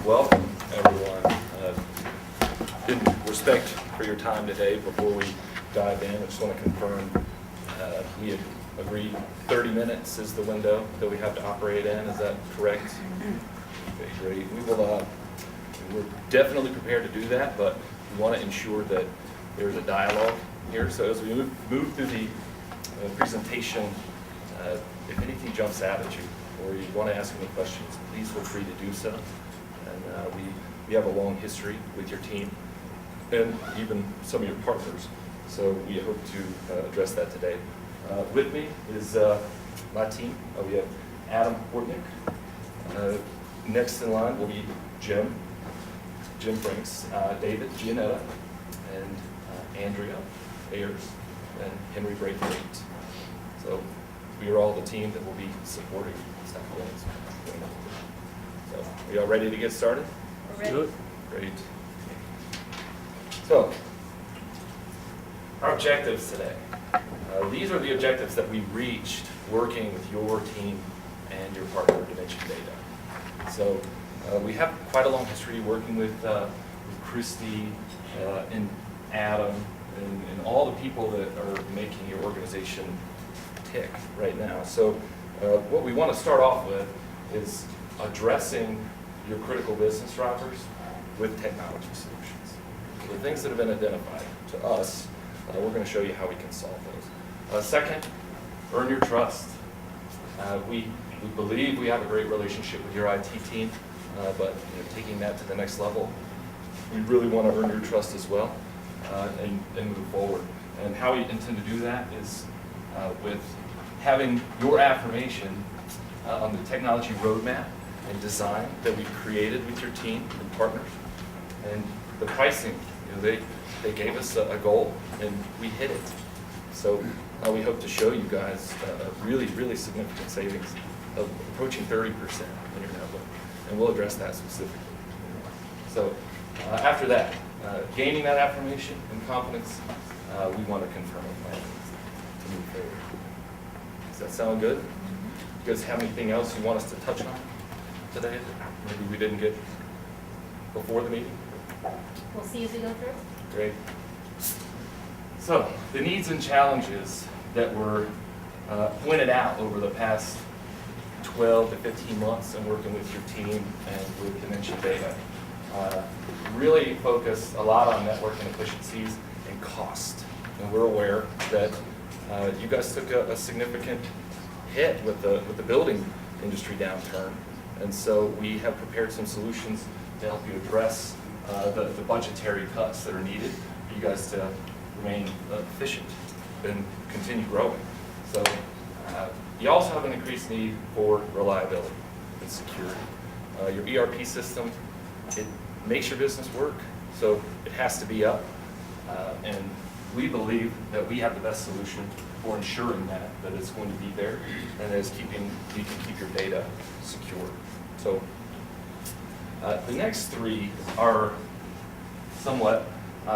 Welcome, everyone. In respect for your time today, before we dive in, I just want to confirm we had agreed 30 minutes is the window that we have to operate in. Is that correct? Okay, great. We're definitely prepared to do that, but we want to ensure that there's a dialogue here. So as we move through the presentation, if anything jumps out at you or you want to ask any questions, please feel free to do so. And we have a long history with your team and even some of your partners. So we hope to address that today. With me is my team. We have Adam Portnick. Next in line will be Jim Franks, David Gianetta, and Andrea Ayers, and Henry Braithwaite. So we are all the team that will be supporting staff goals. So are you all ready to get started? We're ready. Great. So our objectives today. These are the objectives that we reached working with your team and your partner, Dimension Data. So we have quite a long history working with Christy and Adam and all the people that are making your organization tick right now. So what we want to start off with is addressing your critical business drivers with technology solutions. So the things that have been identified to us, we're going to show you how we can solve those. Second, earn your trust. We believe we have a great relationship with your IT team, but taking that to the next level, we really want to earn your trust as well and move forward. And how we intend to do that is with having your affirmation on the technology roadmap and design that we've created with your team and partners. And the pricing, they gave us a goal and we hit it. So we hope to show you guys a really, really significant savings of approaching 30% in your network. And we'll address that specifically. So after that, gaining that affirmation and confidence, we want to confirm a plan to move forward. Does that sound good? You guys have anything else you want us to touch on today that maybe we didn't get before the meeting? We'll see as we go through. Great. So the needs and challenges that were pointed out over the past 12 to 15 months in working with your team and with Dimension Data really focused a lot on networking efficiencies and cost. And we're aware that you guys took a significant hit with the building industry downturn. And so we have prepared some solutions to help you address the budgetary cuts that are needed for you guys to remain efficient and continue growing. So you also have an increased need for reliability and security. Your ERP system, it makes your business work, so it has to be up. And we believe that we have the best solution for ensuring that it's going to be there and that you can keep your data secure. So the next three are somewhat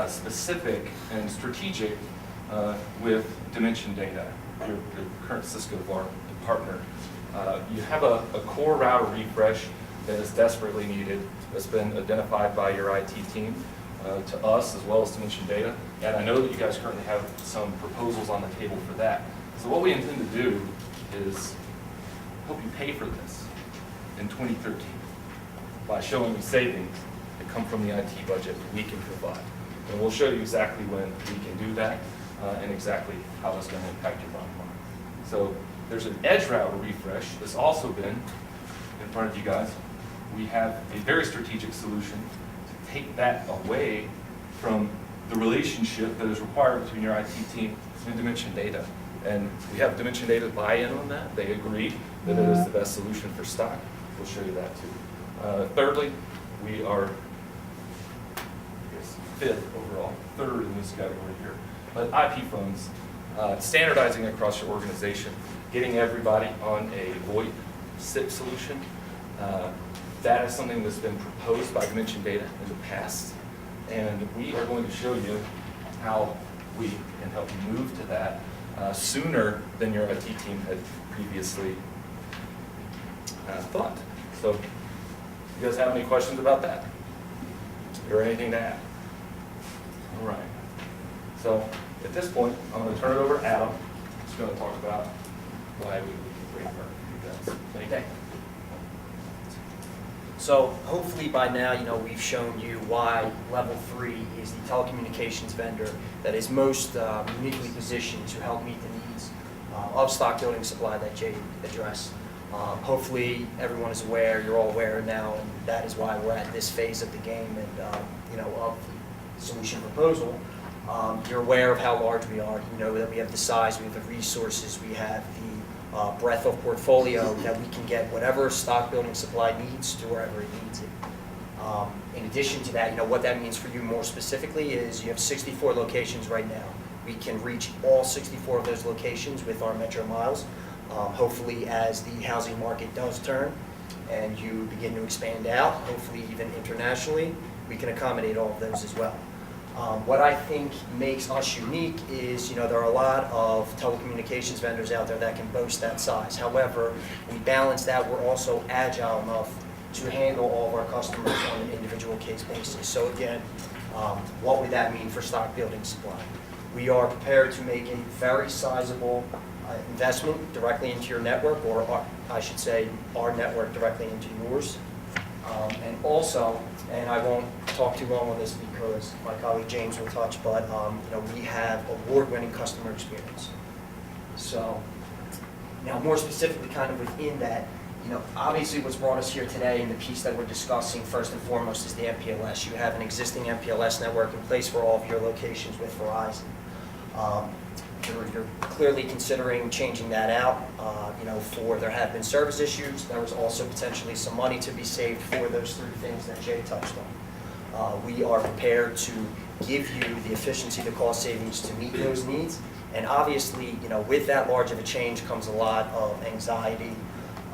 specific and strategic with Dimension Data, your current Cisco partner. You have a core router refresh that is desperately needed, that's been identified by your IT team to us as well as Dimension Data. And I know that you guys currently have some proposals on the table for that. So what we intend to do is help you pay for this in 2013 by showing you savings that come from the IT budget we can provide. And we'll show you exactly when we can do that and exactly how it's going to impact your bottom line. So there's an edge router refresh that's also been in front of you guys. We have a very strategic solution to take that away from the relationship that is required between your IT team and Dimension Data. And we have Dimension Data buy-in on that. They agree that it is the best solution for stock. We'll show you that too. Thirdly, we are fifth overall, third in this category here. But IP phones, standardizing across your organization, getting everybody on a VoIP SIP solution. That is something that's been proposed by Dimension Data in the past, and we are going to show you how we can help you move to that sooner than your IT team had previously thought. So, you guys have any questions about that? Or anything to add? All right. So, at this point, I'm going to turn it over to Adam. He's going to talk about why we bring her. You guys. Thank you. So hopefully by now, we've shown you why Level 3 is the telecommunications vendor that is most uniquely positioned to help meet the needs of stock building supply that Jay addressed. Hopefully everyone is aware, you're all aware now, and that is why we're at this phase of the game and of the solution proposal. You're aware of how large we are. You know that we have the size, we have the resources, we have the breadth of portfolio that we can get whatever stock building supply needs to wherever it needs it. In addition to that, what that means for you more specifically is you have 64 locations right now. We can reach all 64 of those locations with our Metro Miles. Hopefully as the housing market does turn and you begin to expand out, hopefully even internationally, we can accommodate all of those as well. What I think makes us unique is, there are a lot of telecommunications vendors out there that can boast that size. However, we balance that, we're also agile enough to handle all of our customers on an individual case basis. So again, what would that mean for stock building supply? We are prepared to make a very sizable investment directly into your network, or I should say our network directly into yours. And also, and I won't talk too long on this because my colleague James will touch, but we have award-winning customer experience. So now more specifically kind of within that, obviously what's brought us here today and the piece that we're discussing first and foremost is the MPLS. You have an existing MPLS network in place for all of your locations with Verizon. You're clearly considering changing that out. There have been service issues. There was also potentially some money to be saved for those three things that Jay touched on. We are prepared to give you the efficiency, the cost savings to meet those needs. And obviously, with that large of a change comes a lot of anxiety.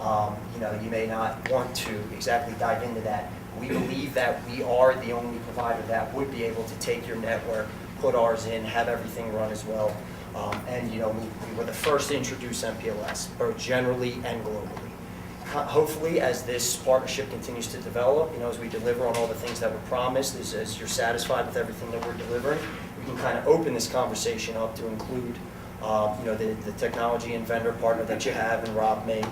You may not want to exactly dive into that. We believe that we are the only provider that would be able to take your network, put ours in, have everything run as well. We were the first to introduce MPLS, both generally and globally. Hopefully, as this partnership continues to develop, as we deliver on all the things that were promised, as you're satisfied with everything that we're delivering, we can kind of open this conversation up to include, the technology and vendor partner that you have and Rob made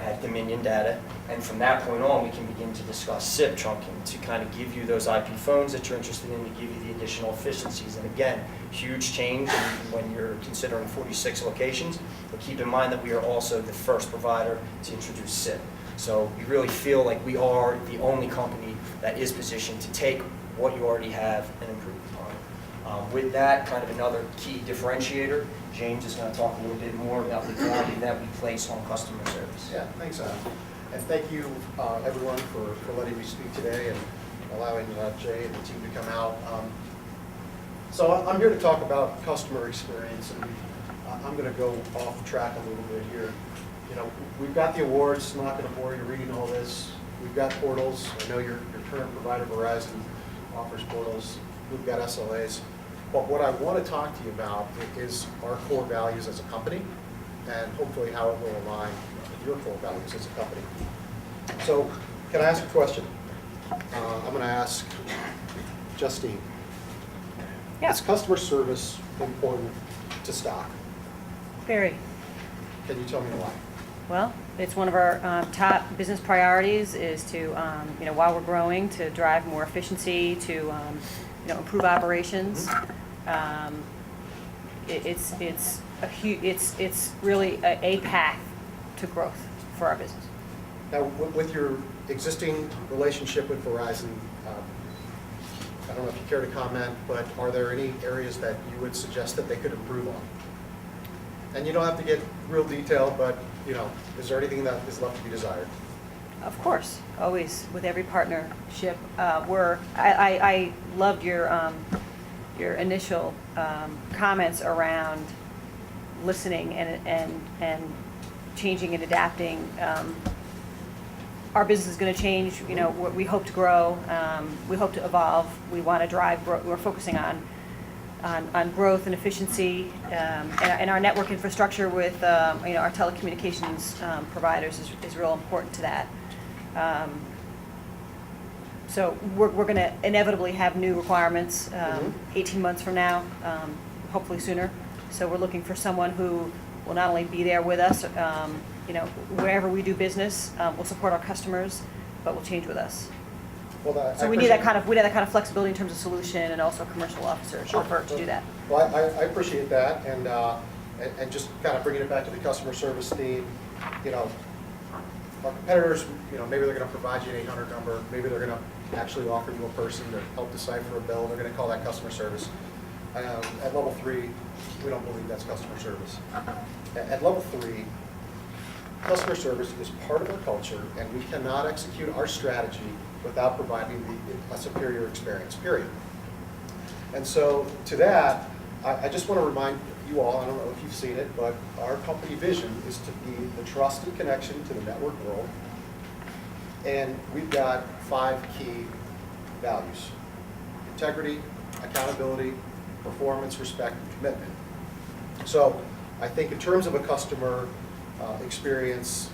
at Dominion Data. And from that point on, we can begin to discuss SIP trunking to kind of give you those IP phones that you're interested in, to give you the additional efficiencies. And again, huge change when you're considering 46 locations, but keep in mind that we are also the first provider to introduce SIP. So we really feel like we are the only company that is positioned to take what you already have and improve upon. With that, kind of another key differentiator, James is going to talk a little bit more about the value that we place on customer service. Yeah, thanks, Adam. And thank you, everyone, for letting me speak today and allowing Jay and the team to come out. So I'm here to talk about customer experience, and I'm going to go off track a little bit here. We've got the awards. I'm not going to bore you reading all this. We've got portals. I know your current provider, Verizon, offers portals. We've got SLAs. But what I want to talk to you about is our core values as a company, and hopefully how it will align with your core values as a company. So, can I ask a question? I'm going to ask Justine. Yeah. Is customer service important to stock? Very. Can you tell me why? Well, it's one of our top business priorities is to, while we're growing, to drive more efficiency, to, improve operations. It's really a path to growth for our business. Now, with your existing relationship with Verizon, I don't know if you care to comment, but are there any areas that you would suggest that they could improve on? And you don't have to get real detailed, but is there anything that is left to be desired? Of course, always with every partnership. I loved your initial comments around listening and changing and adapting. Our business is going to change. We hope to grow. We hope to evolve. We want to drive growth. We're focusing on growth and efficiency, and our network infrastructure with our telecommunications providers is real important to that. So we're going to inevitably have new requirements Mhm. 18 months from now, hopefully sooner. So we're looking for someone who will not only be there with us, wherever we do business, will support our customers, but will change with us. Well, So we need that kind of flexibility in terms of solution and also a commercial officer Sure. offer to do that. Well, I appreciate that, and just kind of bringing it back to the customer service theme, our competitors, maybe they're going to provide you an 800 number, maybe they're going to actually offer you a person to help decipher a bill, they're going to call that customer service. At level 3, we don't believe that's customer service. At level 3, customer service is part of our culture, and we cannot execute our strategy without providing a superior experience, period. And so to that, I just want to remind you all, I don't know if you've seen it, but our company vision is to be the trusted connection to the network world. And we've got 5 key values: integrity, accountability, performance, respect, and commitment. So I think in terms of a customer experience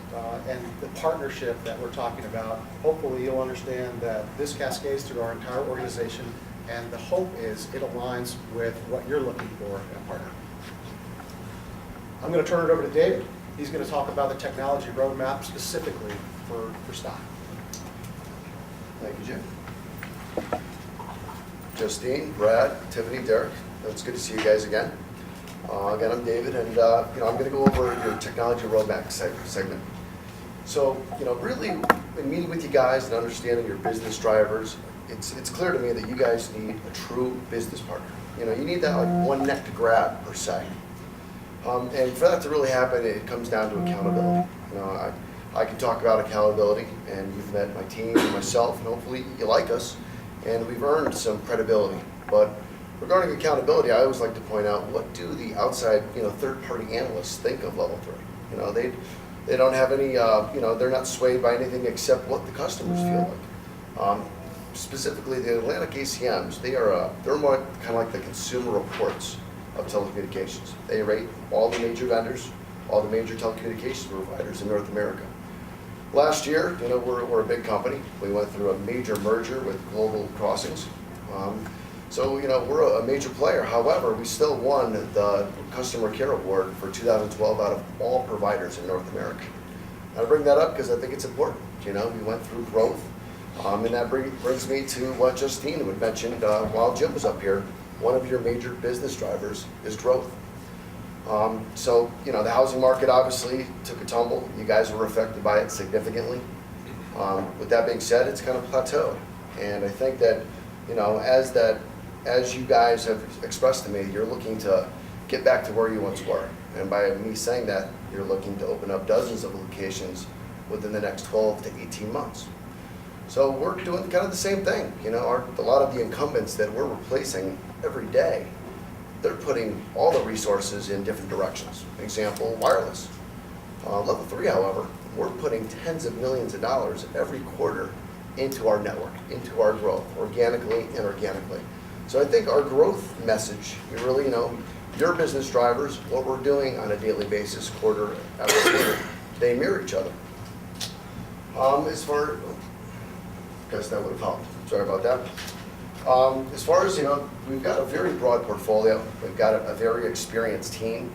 and the partnership that we're talking about, hopefully you'll understand that this cascades through our entire organization, and the hope is it aligns with what you're looking for in a partner. I'm going to turn it over to David. He's going to talk about the technology roadmap specifically for stock. Thank you, Jim. Justine, Brad, Tiffany, Derek, it's good to see you guys again. Again, I'm David, and I'm going to go over your technology roadmap segment. So, really, in meeting with you guys and understanding your business drivers, it's clear to me that you guys need a true business partner. You need that one neck to grab, per se. And for that to really happen, it comes down to accountability. I can talk about accountability, and you've met my team and myself, and hopefully you like us, and we've earned some credibility. But regarding accountability, I always like to point out, what do the outside, third-party analysts think of level 3? They don't have any, they're not swayed by anything except what the customers feel like. Specifically, the Atlantic ACMs, they're more kind of like the Consumer Reports of telecommunications. They rate all the major vendors, all the major telecommunications providers in North America. Last year, we're a big company. We went through a major merger with Global Crossings. So, we're a major player. However, we still won the Customer Care Award for 2012 out of all providers in North America. I bring that up because I think it's important. We went through growth, and that brings me to what Justine had mentioned while Jim was up here. One of your major business drivers is growth. So, the housing market obviously took a tumble. You guys were affected by it significantly. With that being said, it's kind of plateaued. And I think that, as you guys have expressed to me, you're looking to get back to where you once were. And by me saying that, you're looking to open up dozens of locations within the next 12 to 18 months. So we're doing kind of the same thing. A lot of the incumbents that we're replacing every day, they're putting all the resources in different directions. Example, wireless. Level 3, however, we're putting tens of millions of dollars every quarter into our network, into our growth, organically and inorganically. So I think our growth message, you really your business drivers, what we're doing on a daily basis, quarter after quarter, they mirror each other. Guess that would have helped. Sorry about that. As far as, we've got a very broad portfolio. We've got a very experienced team.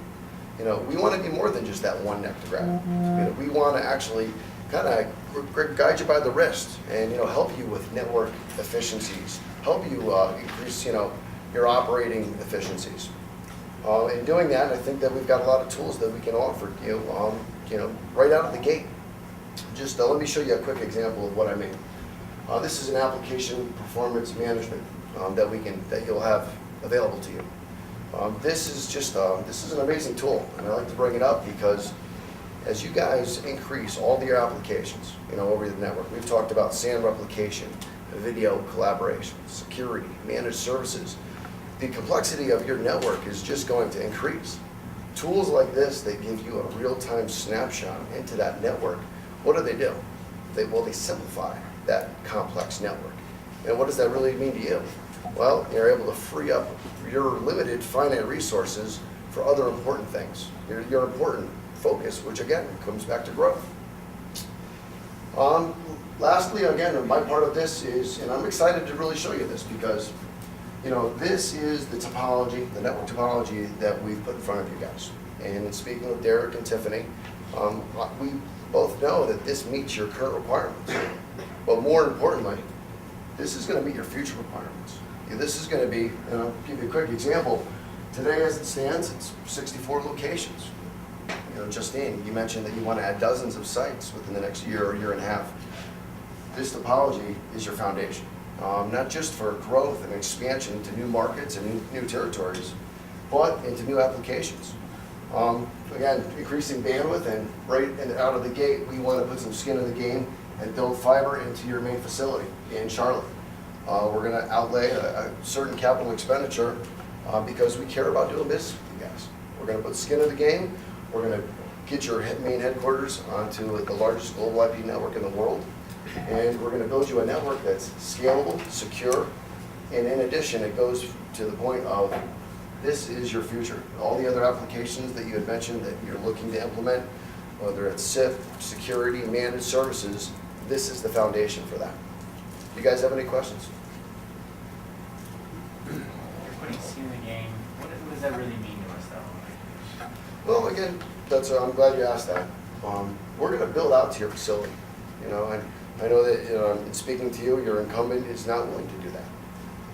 We want to be more than just that one neck to grab. We want to actually kind of guide you by the wrist and, help you with network efficiencies, help you increase, your operating efficiencies. In doing that, I think that we've got a lot of tools that we can offer you, right out of the gate. Just let me show you a quick example of what I mean. This is an application performance management that you'll have available to you. This is an amazing tool, and I like to bring it up because as you guys increase all your applications, over the network, we've talked about SAN replication, video collaboration, security, managed services. The complexity of your network is just going to increase. Tools like this, they give you a real-time snapshot into that network. What do? They simplify that complex network. And what does that really mean to you? Well, you're able to free up your limited finite resources for other important things, your important focus, which again comes back to growth. Lastly, again, my part of this is, and I'm excited to really show you this because, this is the topology, the network topology that we've put in front of you guys. And in speaking with Derek and Tiffany, we both know that this meets your current requirements. But more importantly, this is going to meet your future requirements. This is going to be, give you a quick example. Today as it stands, it's 64 locations. Justine, you mentioned that you want to add dozens of sites within the next year or year and a half. This topology is your foundation, not just for growth and expansion into new markets and new territories, but into new applications. Again, increasing bandwidth, and right out of the gate, we want to put some skin in the game and build fiber into your main facility in Charlotte. We're going to outlay a certain capital expenditure because we care about doing business with you guys. We're going to put skin in the game. We're going to get your main headquarters onto the largest global IP network in the world. And we're going to build you a network that's scalable, secure, and in addition, it goes to the point of this is your future. All the other applications that you had mentioned that you're looking to implement, whether it's SIP, security, managed services, this is the foundation for that. You guys have any questions? You're putting skin in the game. What does that really mean to us, though? Well, again, I'm glad you asked that. We're going to build out to your facility, and I know that in speaking to you, your incumbent is not willing to do that.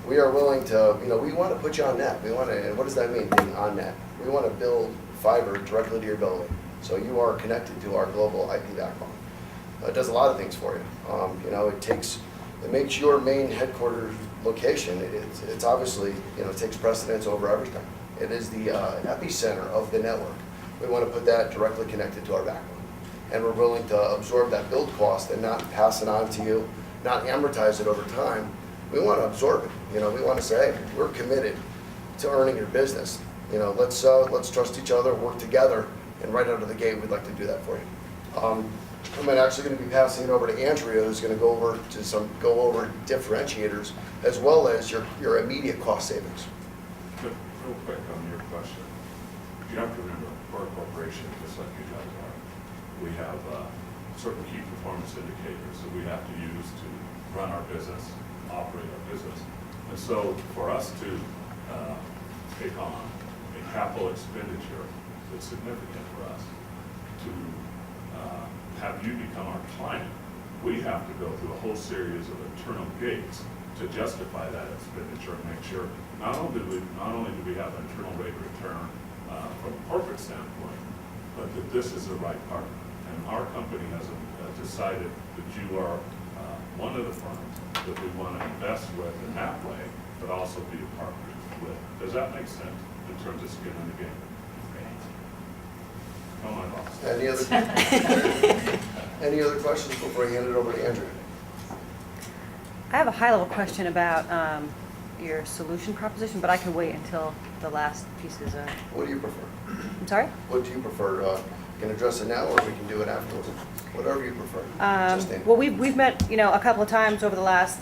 We are willing to, we want to put you on net. We want to, and what does that mean, being on net? We want to build fiber directly to your building, so you are connected to our global IP backbone. It does a lot of things for you. It makes your main headquarters location, it's obviously, takes precedence over everything. It is the epicenter of the network. We want to put that directly connected to our backbone. And we're willing to absorb that build cost and not pass it on to you, not amortize it over time. We want to absorb it. We want to say, hey, we're committed to earning your business. Let's trust each other, work together, and right out of the gate, we'd like to do that for you. I'm actually going to be passing it over to Andrea, who's going to go over differentiators as well as your immediate cost savings. But real quick on your question, you have to remember, we're a corporation, just like you guys are. We have certain key performance indicators that we have to use to run our business, operate our business. And so for us to take on a capital expenditure that's significant for us, to have you become our client, we have to go through a whole series of internal gates to justify that expenditure and make sure not only do we have an internal rate of return from a corporate standpoint, but that this is the right partner. And our company has decided that you are one of the firms that we want to invest with in that way, but also be a partner with. Does that make sense in terms of skin in the game? Come on, boss. Any other questions before I hand it over to Andrea? I have a high-level question about your solution proposition, but I can wait until the last pieces are. What do you prefer? I'm sorry? What do you prefer? You can address it now, or we can do it afterwards. Whatever you prefer. Justine. Well, we've met, a couple of times over the last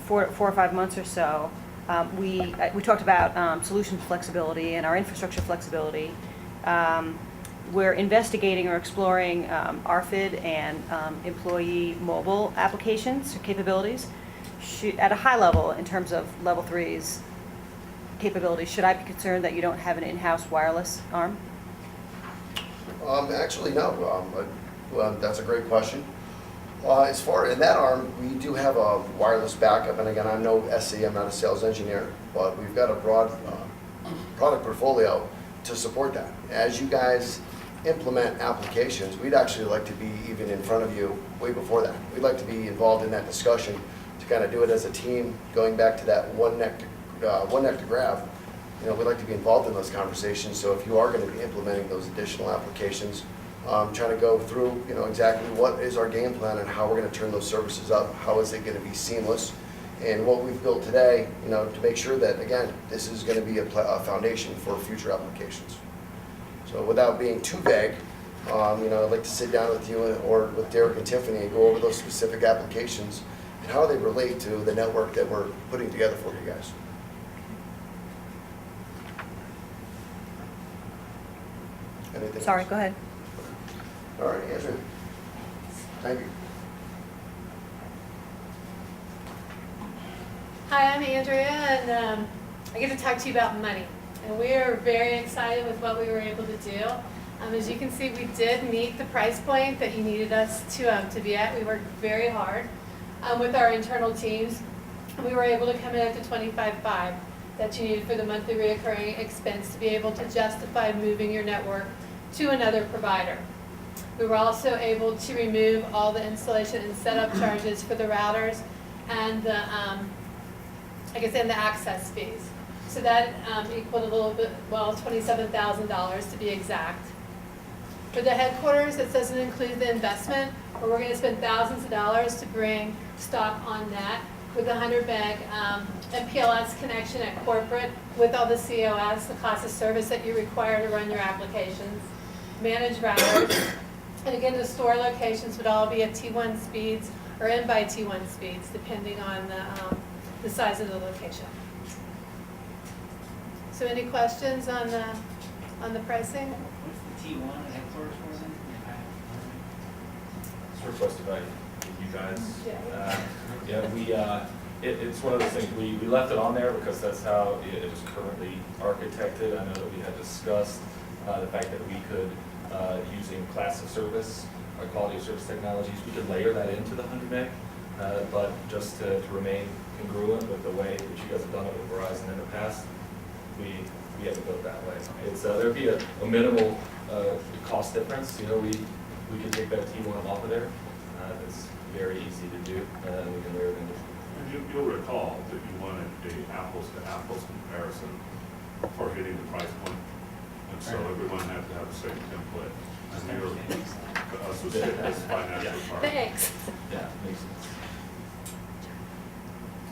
4 or 5 months or so. We talked about solution flexibility and our infrastructure flexibility. We're investigating or exploring RFID and employee mobile applications or capabilities. At a high level, in terms of level 3's capabilities, should I be concerned that you don't have an in-house wireless arm? Actually, no. Well, that's a great question. As far in that arm, we do have a wireless backup, and again, I'm no SE, I'm not a sales engineer, but we've got a broad product portfolio to support that. As you guys implement applications, we'd actually like to be even in front of you way before that. We'd like to be involved in that discussion to kind of do it as a team, going back to that one neck to grab. We'd like to be involved in those conversations, so if you are going to be implementing those additional applications, trying to go through, exactly what is our game plan and how we're going to turn those services up, how is it going to be seamless, and what we've built today, to make sure that, again, this is going to be a foundation for future applications. So without being too vague, I'd like to sit down with you or with Derek and Tiffany and go over those specific applications and how they relate to the network that we're putting together for you guys. Anything Sorry, else? go ahead. All right, Andrew. Thank you. Hi, I'm Andrea, and I get to talk to you about money. And we are very excited with what we were able to do. As you can see, we did meet the price point that you needed us to be at. We worked very hard with our internal teams. We were able to come in at the $25,500 that you needed for the monthly recurring expense to be able to justify moving your network to another provider. We were also able to remove all the installation and setup charges for the routers and the, and the access fees. So that equaled a little bit, well, $27,000 to be exact. For the headquarters, it doesn't include the investment, but we're going to spend thousands of dollars to bring stock on net with a 100 meg MPLS connection at corporate with all the COS, the cost of service that you require to run your applications, manage routers, and again, the store locations would all be at T1 speeds or N by T1 speeds, depending on the size of the location. So any questions on the pricing? What's the T1 at headquarters for then? It's requested by you guys. Yeah. It's one of those things, we left it on there because that's how it is currently architected. I know that we had discussed the fact that we could, using class of service, quality of service technologies, we could layer that into the 100 meg, but just to remain congruent with the way that you guys have done it with Verizon in the past, we haven't built that way. It's there'd be a minimal cost difference. You know, we can take that T1 off of there. It's very easy to do, and we can layer it into. And you'll recall that you wanted a apples to apples comparison for hitting the price point. And so everyone had to have the same template. And you're us as financial partners. Thanks. Yeah, makes sense.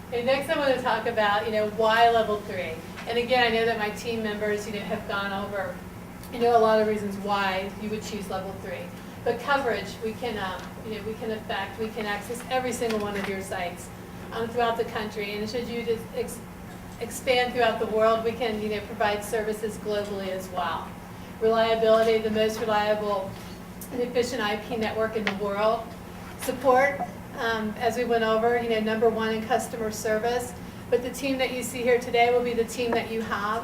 Okay, next I want to talk about, why level 3. And again, I know that my team members, have gone over, a lot of reasons why you would choose level 3. But coverage, we can affect, we can access every single one of your sites throughout the country. And should you just expand throughout the world, we can, provide services globally as well. Reliability, the most reliable and efficient IP network in the world. Support, as we went over, #1 in customer service. But the team that you see here today will be the team that you have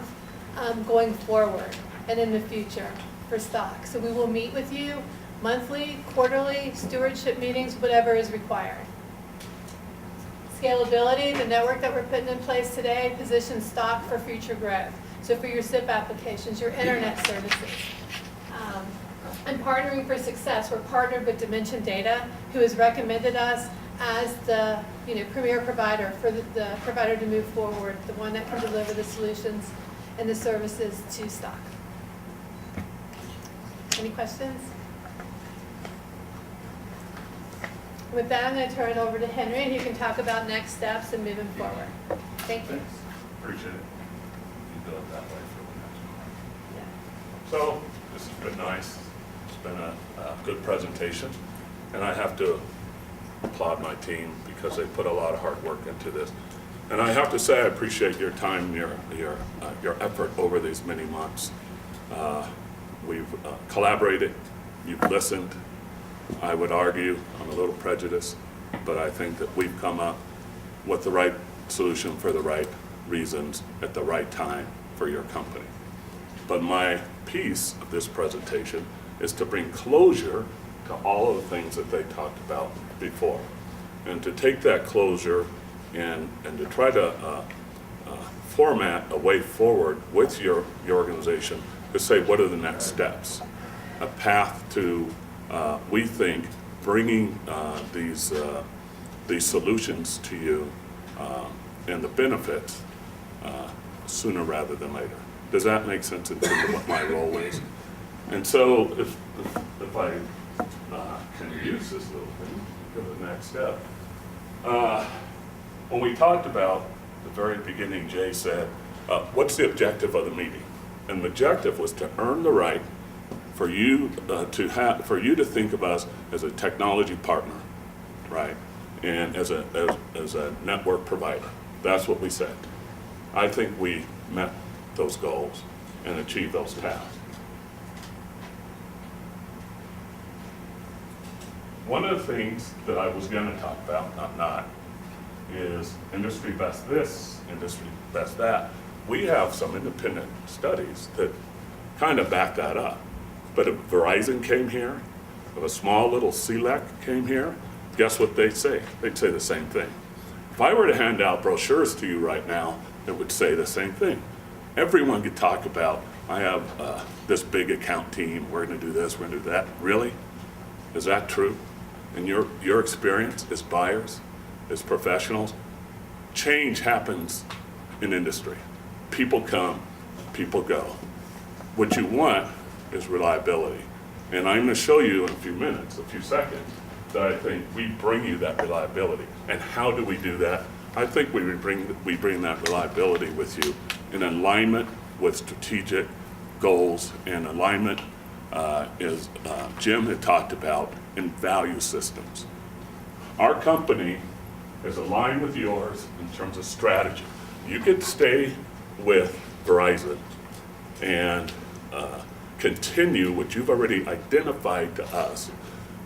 going forward and in the future for stock. So we will meet with you monthly, quarterly, stewardship meetings, whatever is required. Scalability, the network that we're putting in place today positions stock for future growth. So for your SIP applications, your internet services. And partnering for success, we're partnered with Dimension Data, who has recommended us as the premier provider for the provider to move forward, the one that can deliver the solutions and the services to stock. Any questions? With that, I'm going to turn it over to Henry, and he can talk about next steps and moving forward. Thank you. Thanks. Appreciate it. You do it that way for the next one. Yeah. So this has been nice. It's been a good presentation. And I have to applaud my team because they put a lot of hard work into this. And I have to say I appreciate your time, your effort over these many months. We've collaborated. You've listened. I would argue I'm a little prejudiced, but I think that we've come up with the right solution for the right reasons at the right time for your company. But my piece of this presentation is to bring closure to all of the things that they talked about before, and to take that closure and to try to format a way forward with your organization to say what are the next steps, a path to we think bringing these solutions to you and the benefits sooner rather than later. Does that make sense in terms of what my role is? And so if I can use this little thing, go to the next step. When we talked about the very beginning, Jay said, what's the objective of the meeting? And the objective was to earn the right for you to think of us as a technology partner, right? And as a network provider. That's what we said. I think we met those goals and achieved those tasks. one of the things that I was gonna talk about, not, is industry best this, industry best that. We have some independent studies that kind of back that up. But if Verizon came here, if a small little CLEC came here, guess what they'd say? They'd say the same thing. If I were to hand out brochures to you right now, it would say the same thing. Everyone could talk about, I have this big account team, we're gonna do this, we're gonna do that. Really? Is that true? In your experience as buyers, as professionals, change happens in industry. People come, people go. What you want is reliability. And I'm gonna show you in a few minutes, a few seconds, that I think we bring you that reliability. And how do we do that? I think we bring that reliability with you in alignment with strategic goals and alignment, as Jim had talked about, in value systems. Our company is aligned with yours in terms of strategy. You could stay with Verizon and continue what you've already identified to us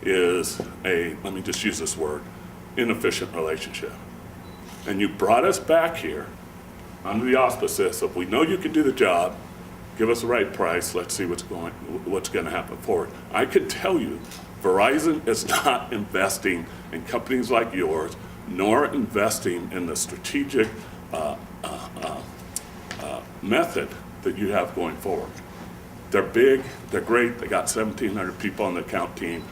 is a, let me just use this word, inefficient relationship. And you brought us back here under the auspices of, we know you can do the job, give us the right price, let's see what's going to happen forward. I can tell you, Verizon is not investing in companies like yours, nor investing in the strategic method that you have going forward. They're big, they're great, they got 1,700 people on the account team,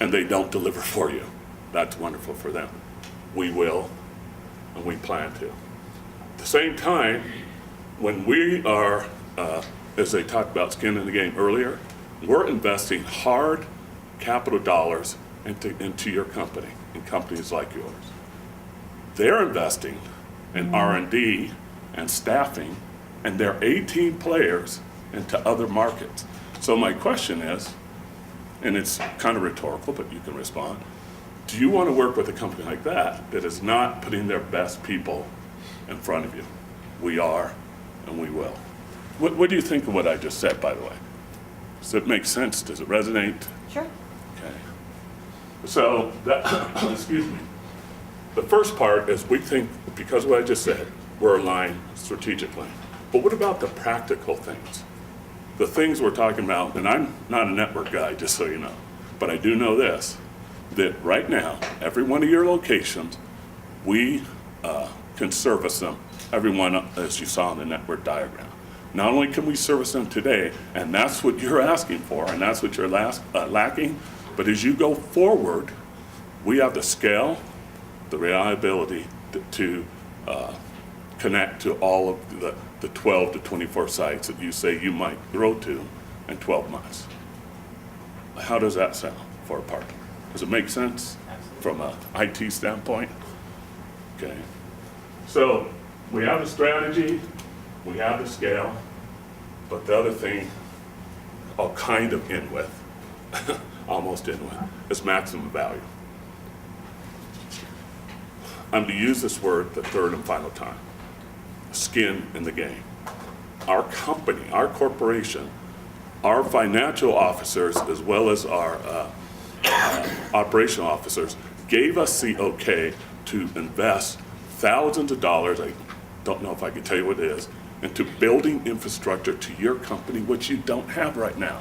and they don't deliver for you. That's wonderful for them. We will, and we plan to. At the same time, when we are, as they talked about skin in the game earlier, we're investing hard capital dollars into your company, in companies like yours. They're investing in R&D and staffing, and they're 18 players into other markets. So my question is, and it's kind of rhetorical, but you can respond, do you want to work with a company like that that is not putting their best people in front of you? We are, and we will. What do you think of what I just said, by the way? Does it make sense? Does it resonate? Sure. Okay. So, that, excuse me. The first part is we think, because of what I just said, we're aligned strategically. But what about the practical things? The things we're talking about, and I'm not a network guy, just so you know, but I do know this, that right now, every one of your locations, we can service them, every one, as you saw in the network diagram. Not only can we service them today, and that's what you're asking for, and that's what you're lacking, but as you go forward, we have the scale, the reliability to connect to all of the 12 to 24 sites that you say you might grow to in 12 months. How does that sound for a partner? Does it make sense from an IT standpoint? Okay. So we have the strategy, we have the scale, but the other thing I'll kind of end with, almost end with, is maximum value. I'm going to use this word the third and final time. Skin in the game. Our company, our corporation, our financial officers, as well as our operational officers, gave us the okay to invest thousands of dollars, I don't know if I can tell you what it is, into building infrastructure to your company, which you don't have right now.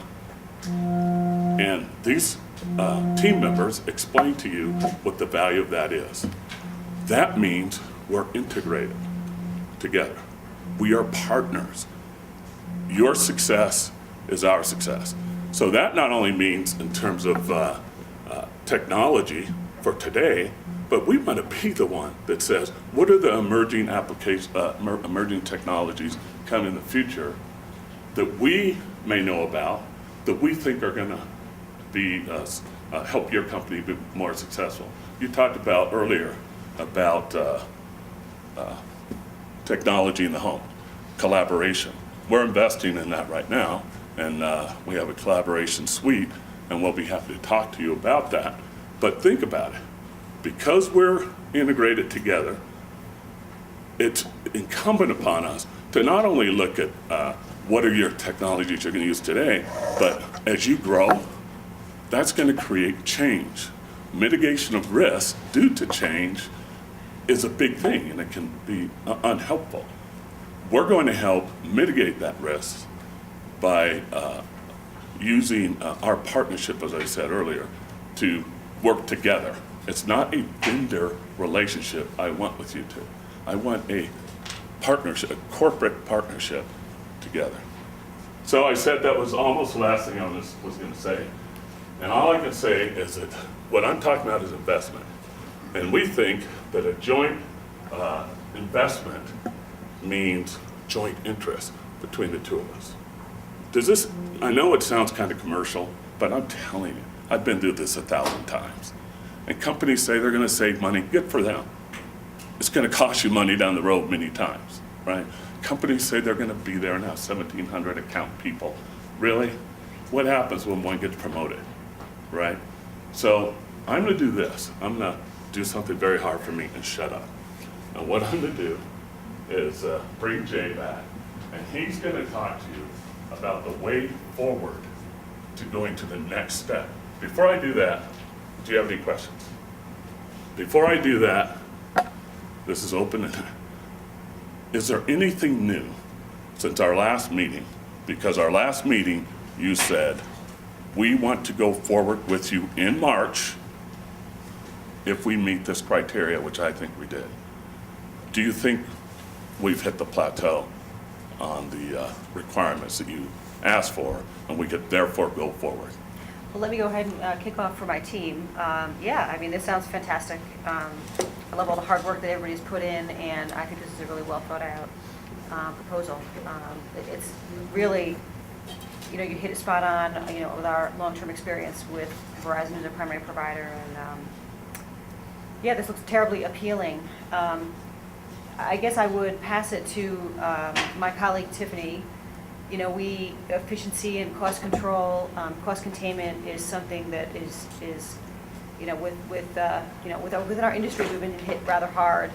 And these team members explain to you what the value of that is. That means we're integrated together. We are partners. Your success is our success. So that not only means in terms of technology for today, but we want to be the one that says, what are the emerging emerging technologies coming in the future that we may know about, that we think are going to be help your company be more successful. You talked about earlier about technology in the home, collaboration. We're investing in that right now, and we have a collaboration suite, and we'll be happy to talk to you about that. But think about it. Because we're integrated together, it's incumbent upon us to not only look at what are your technologies you're going to use today, but as you grow, that's going to create change. mitigation of risk due to change is a big thing, and it can be unhelpful. We're going to help mitigate that risk by using our partnership, as I said earlier, to work together. It's not a vendor relationship I want with you two. I want a partnership, a corporate partnership together. So I said that was almost the last thing I was going to say. And all I can say is that what I'm talking about is investment. And we think that a joint investment means joint interest between the two of us. Does this, I know it sounds kind of commercial, but I'm telling you, I've been through this 1,000 times. And companies say they're going to save money, good for them. It's going to cost you money down the road many times, right? Companies say they're going to be there now, 1,700 account people. Really? What happens when one gets promoted, right? So I'm going to do this. I'm going to do something very hard for me and shut up. And what I'm going to do is bring Jay back, and he's going to talk to you about the way forward to going to the next step. Before I do that, do you have any questions? Before I do that, this is open. Is there anything new since our last meeting? Because our last meeting, you said, we want to go forward with you in March if we meet this criteria, which I think we did. Do you think we've hit the plateau on the requirements that you asked for, and we could therefore go forward? Well, let me go ahead and kick off for my team. Yeah, I mean, this sounds fantastic. I love all the hard work that everybody's put in, and I think this is a really well thought out proposal. It's really, you know, you hit it spot on, you know, with our long-term experience with Verizon as a primary provider, and yeah, this looks terribly appealing. I guess I would pass it to my colleague Tiffany. You know, efficiency and cost control, cost containment is something that is you know, within our industry, we've been hit rather hard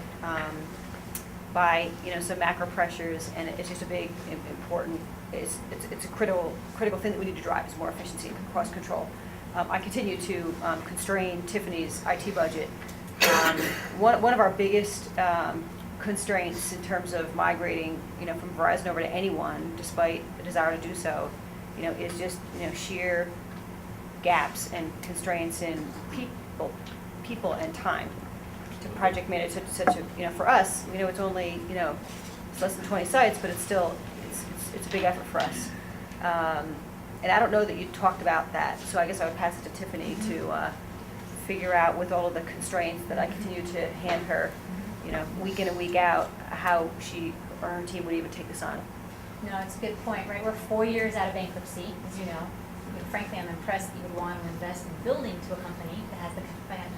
by, you know, some macro pressures, and it's just a big, important, it's a critical thing that we need to drive is more efficiency and cost control. I continue to constrain Tiffany's IT budget. One of our biggest constraints in terms of migrating, you know, from Verizon over to anyone, despite a desire to do so, you know, is just, you know, sheer gaps and constraints in people and time to project manage such a, you know, for us, you know, it's only, you know, it's less than 20 sites, but it's still, it's a big effort for us. And I don't know that you talked about that, so I guess I would pass it to Tiffany to figure out, with all of the constraints that I continue to hand her, you know, week in and week out, how she or her team would even take this on. No, it's a good point, right? We're 4 years out of bankruptcy, as you know. But frankly, I'm impressed that you would want to invest in building to a company that has the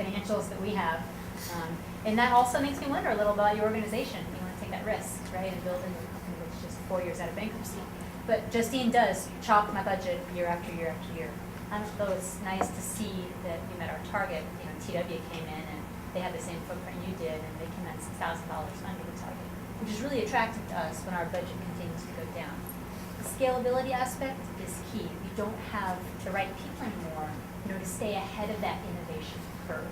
financials that we have. And that also makes me wonder a little about your organization. You want to take that risk, right, and build into a company that's just 4 years out of bankruptcy. But Justine does chop my budget year after year after year. Though it's nice to see that we met our target. You know, TW came in and they had the same footprint you did, and they came in $6,000 under the target, which is really attractive to us when our budget continues to go down. The scalability aspect is key. We don't have the right people anymore, you know, to stay ahead of that innovation curve.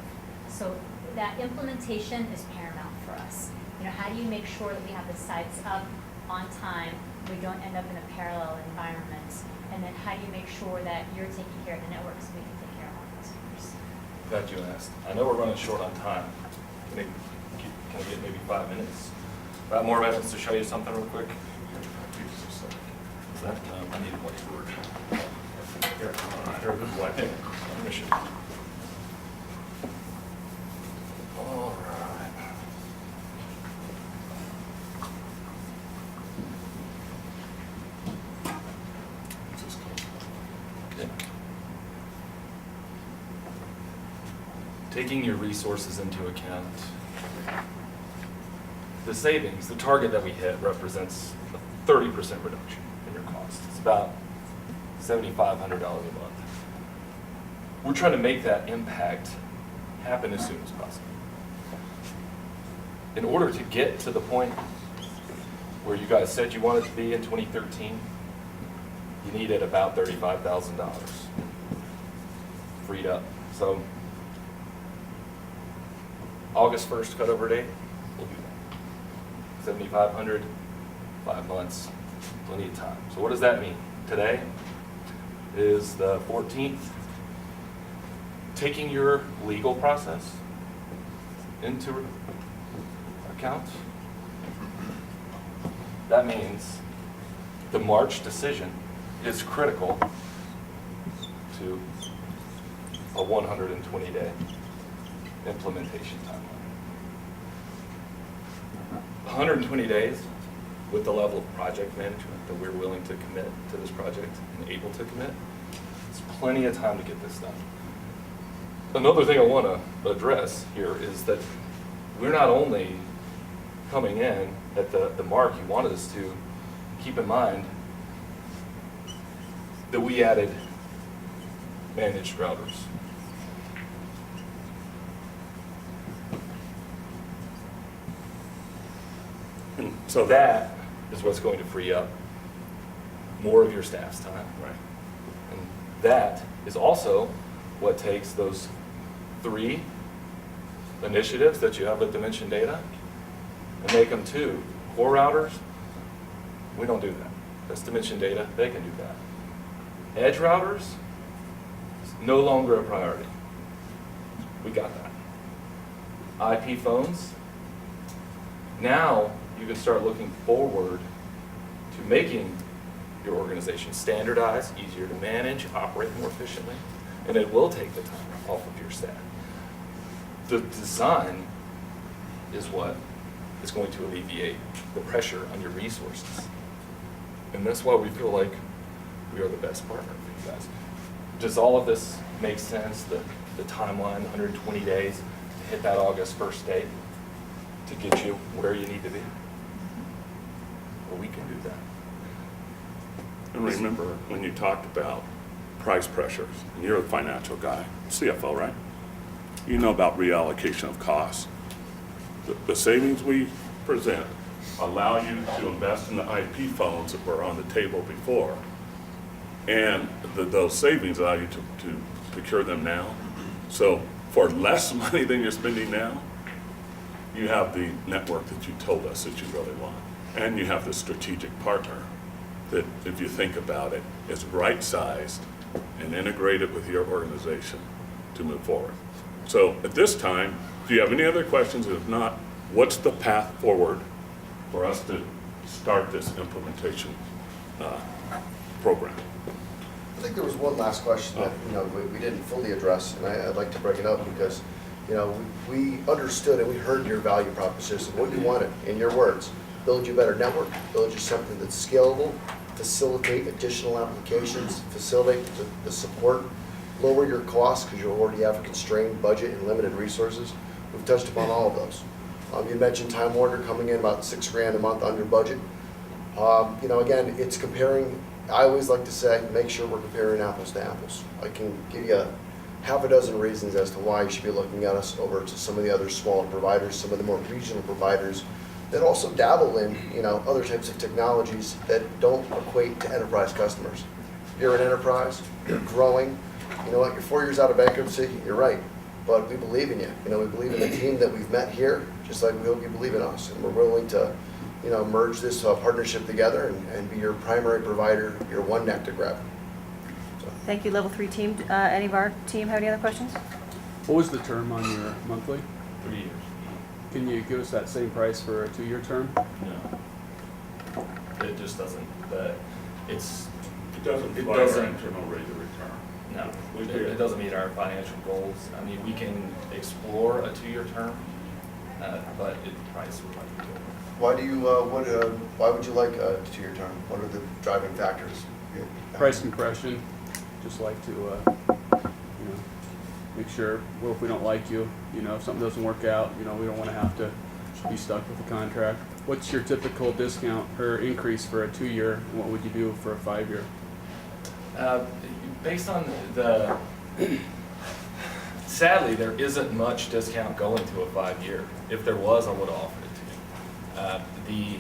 So that implementation is paramount for us. You know, how do you make sure that we have the sites up on time, we don't end up in a parallel environment, and then how do you make sure that you're taking care of the network so we can take care of our customers? Glad you asked. I know we're running short on time. Can I get maybe 5 minutes? More evidence to show you something real quick? Is that, I need a whiteboard. Here, this is what I think. Permission. All right. Okay. Taking your resources into account, the savings, the target that we hit represents a 30% reduction in your cost. It's about $7,500 a month. We're trying to make that impact happen as soon as possible. In order to get to the point where you guys said you wanted to be in 2013, you needed about $35,000 freed up. So August 1st cutover date, we'll do that. 7,500, 5 months, plenty of time. So what does that mean? Today is the 14th. Taking your legal process into account, that means the March decision is critical to a 120-day implementation timeline. 120 days with the level of project management that we're willing to commit to this project and able to commit, it's plenty of time to get this done. Another thing I want to address here is that we're not only coming in at the mark you wanted us to. Keep in mind that we added managed routers. And so that is what's going to free up more of your staff's time. Right. And that is also what takes those 3 initiatives that you have with Dimension Data and make them 2. Core routers, we don't do that. That's Dimension Data, they can do that. Edge routers, is no longer a priority. We got that. IP phones, now you can start looking forward to making your organization standardized, easier to manage, operate more efficiently, and it will take the time off of your staff. The design is what is going to alleviate the pressure on your resources. And that's why we feel like we are the best partner for you guys. Does all of this make sense? The timeline, 120 days to hit that August 1st date to get you where you need to be? Well, we can do that. And remember, when you talked about price pressures, and you're a financial guy, CFO, right? You know about reallocation of costs. The savings we present allow you to invest in the IP phones that were on the table before. And those savings allow you to procure them now. So for less money than you're spending now, you have the network that you told us that you really want. And you have the strategic partner that, if you think about it, is right-sized and integrated with your organization to move forward. So at this time, do you have any other questions? If not, what's the path forward for us to start this implementation program? I think there was one last question that we didn't fully address, and I'd like to bring it up because we understood and we heard your value proposition, what you wanted in your words: build you a better network, build you something that's scalable, facilitate additional applications, facilitate the support, lower your costs because you already have a constrained budget and limited resources. We've touched upon all of those. You mentioned Time Warner coming in about $6,000 a month under budget. Again, it's comparing. I always like to say, make sure we're comparing apples to apples. I can give you half a dozen reasons as to why you should be looking at us over to some of the other smaller providers, some of the more regional providers that also dabble in other types of technologies that don't equate to enterprise customers. You're an enterprise, you're growing. You know what? You're 4 years out of bankruptcy. You're right, but we believe in you. We believe in the team that we've met here, just like we hope you believe in us, and we're willing to merge this partnership together and be your primary provider, your one neck to grab. So. Thank you, Level 3 team. Any of our team have any other questions? What was the term on your monthly? 3 years. Can you give us that same price for a 2-year term? No. It just doesn't. It doesn't provide our internal rate of return. No, it doesn't meet our financial goals. I mean, we can explore a 2-year term, but the price would like to do it. Why would you like a 2-year term? What are the driving factors? Price compression, just like to, make sure, well, if we don't like you, if something doesn't work out, we don't want to have to be stuck with the contract. What's your typical discount or increase for a 2-year, and what would you do for a 5-year? Based on sadly, there isn't much discount going to a 5-year. If there was, I would have offered it to you.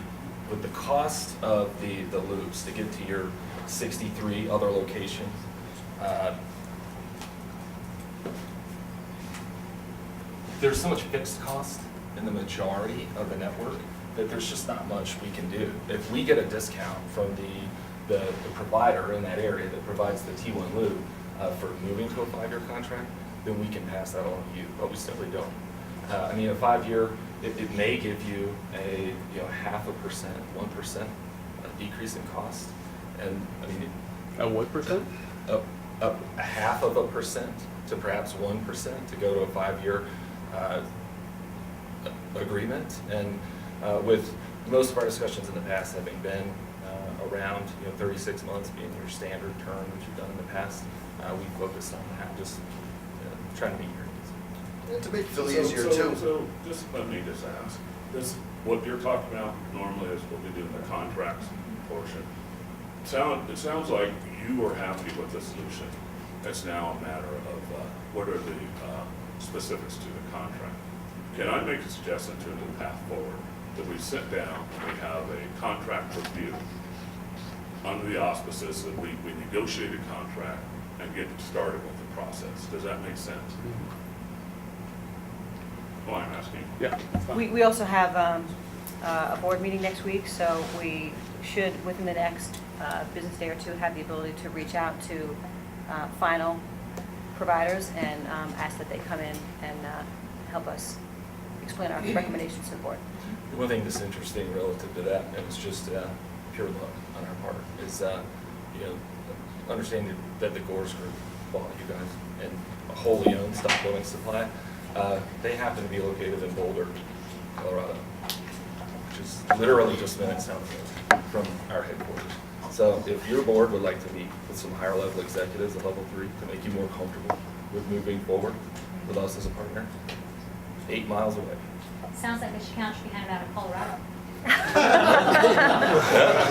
With the cost of the loops to get to your 63 other locations, there's so much fixed cost in the majority of the network that there's just not much we can do. If we get a discount from the provider in that area that provides the T1 loop for moving to a 5-year contract, then we can pass that on to you, but we simply don't. I mean, a 5-year, it may give you a 0.5%, 1% decrease in cost, and I mean, At what percent? up 0.5% to perhaps 1% to go to a 5-year agreement. And with most of our discussions in the past having been around 36 months being your standard term that you've done in the past, we focused on that, just trying to meet your needs. And to make it feel So- easier so- too. So, just let me just ask, this, what you're talking about normally is what we do in the contracts portion. It sounds like you are happy with the solution. It's now a matter of what are the specifics to the contract. Can I make a suggestion to the path forward, that we sit down and we have a contract review under the auspices that we negotiate a contract and get started with the process? Does that make sense? Well, I'm asking. Yeah. it's fine. We also have a board meeting next week, so we should, within the next business day or two, have the ability to reach out to final providers and ask that they come in and help us explain our recommendations to the board. One thing that's interesting relative to that, and it's just pure luck on our part, is understanding that the Gores Group bought you guys and a wholly owned stock building supply. They happen to be located in Boulder, Colorado, which is literally just minutes south from our headquarters. So if your board would like to meet with some higher level executives at level 3 to make you more comfortable with moving forward with us as a partner, 8 miles away. Sounds like this account should be handed out in Colorado.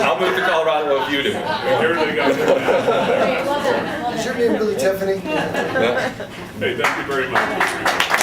I'll move to Colorado if you do. Here they go. Great, well done, well Is your done. name really Tiffany? Yeah. Hey, thank you very much.